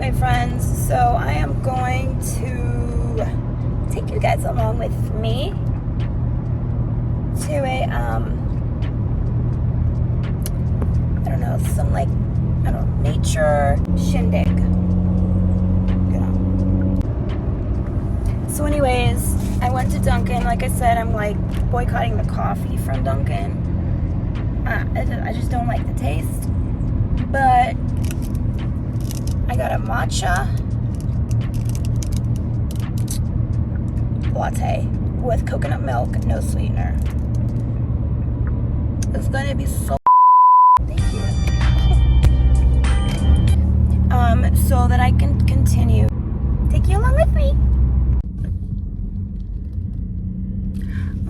my friends, so I am going to take you guys along with me to a I don't know, some like, I don't know, nature shindig, you know. So anyways, I went to Dunkin'. Like I said, I'm like boycotting the coffee from Dunkin'. I just don't like the taste, but I got a matcha latte with coconut milk, no sweetener. It's gonna be so thank you. So that I can continue. Take you along with me.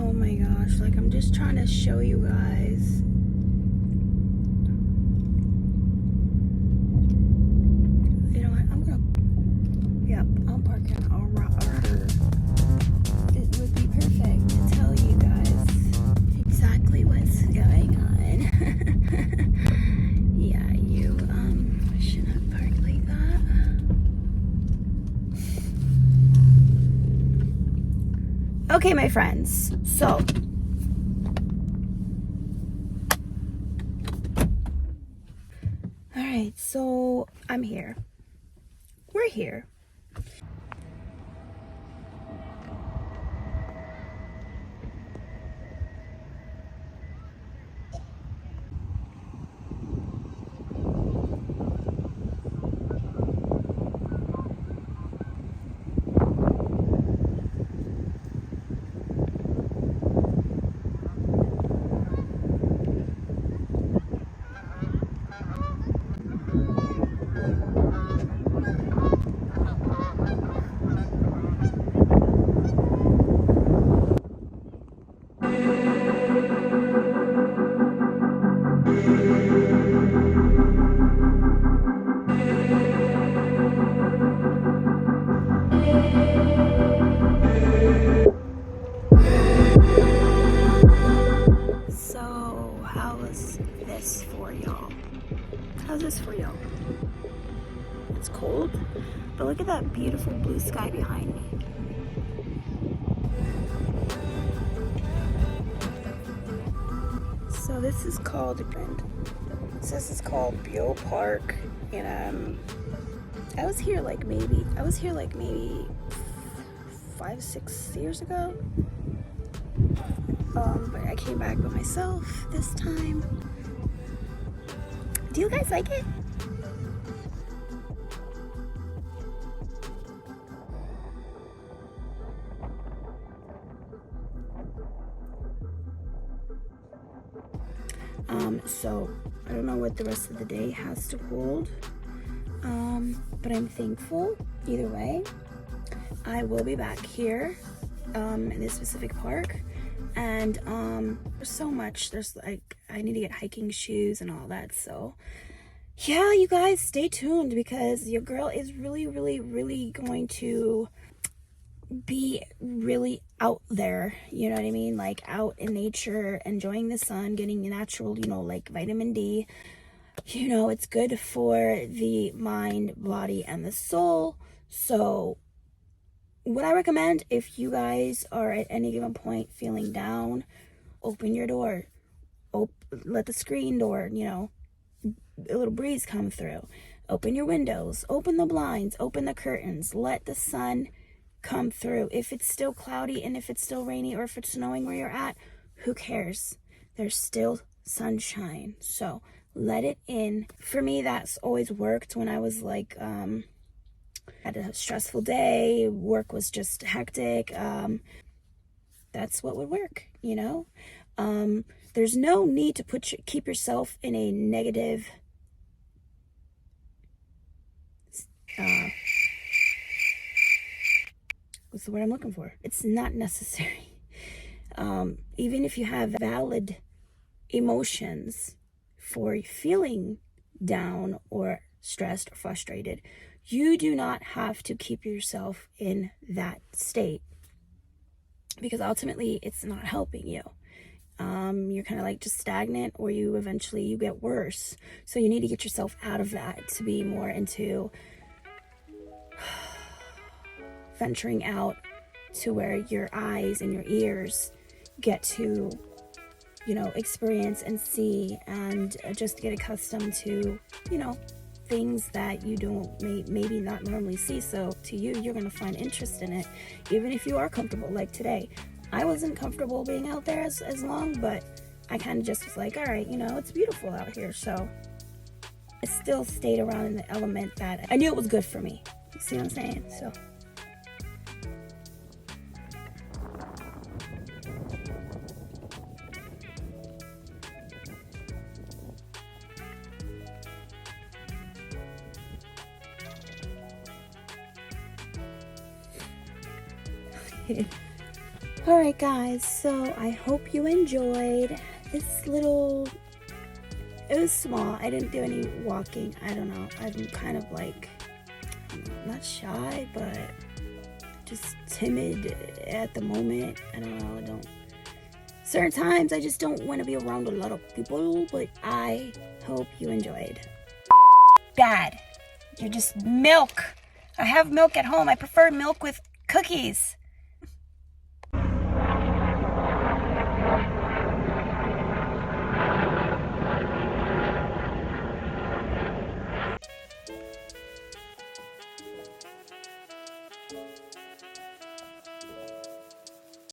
Oh my gosh, like I'm just trying to show you guys. I'm parking around. It would be perfect to tell you guys exactly what's going on. Yeah, you shouldn't park like that. Okay, my friends. So all right, so I'm here. We're here. So, how's this for y'all? How's this for y'all? It's cold, but look at that beautiful blue sky behind me. So this is called Bio Park, and I was here like maybe 5-6 years ago. But I came back by myself this time. Do you guys like it? So I don't know what the rest of the day has to hold, but I'm thankful either way. I will be back here in this specific park, and there's so much. There's like, I need to get hiking shoes and all that, so yeah, you guys stay tuned, because your girl is really going to be really out there, you know what I mean, like out in nature, enjoying the sun, getting natural, like vitamin D. It's good for the mind, body, and the soul. So what I recommend, if you guys are at any given point feeling down, open your door, let the screen door, a little breeze come through, open your windows, open the blinds, open the curtains, let the sun come through. If it's still cloudy and if it's still rainy or if it's snowing where you're at, who cares? There's still sunshine, so let it in. For me, that's always worked when I was like had a stressful day, work was just hectic. That's what would work, there's no need to keep yourself in a negative what's the word I'm looking for? It's not necessary. Even if you have valid emotions for feeling down or stressed or frustrated, you do not have to keep yourself in that state, because ultimately it's not helping you. You're kind of like just stagnant, or you eventually get worse. So you need to get yourself out of that to be more into venturing out to where your eyes and your ears get to, you know, experience and see, and just get accustomed to, you know, things that you don't maybe not normally see. So to you, you're going to find interest in it, even if you are comfortable. Like today, I wasn't comfortable being out there as long, but I kind of just was like, all right, you know, it's beautiful out here. So it still stayed around in the element that I knew it was good for me. You see what I'm saying? So all right, guys, so I hope you enjoyed this little, it was small. I didn't do any walking. I don't know, I'm kind of like, not shy, but just timid at the moment. I don't know, I don't, certain times I just don't want to be around a lot of people, but I hope you enjoyed. Dad, you're just milk. I have milk at home. I prefer milk with cookies.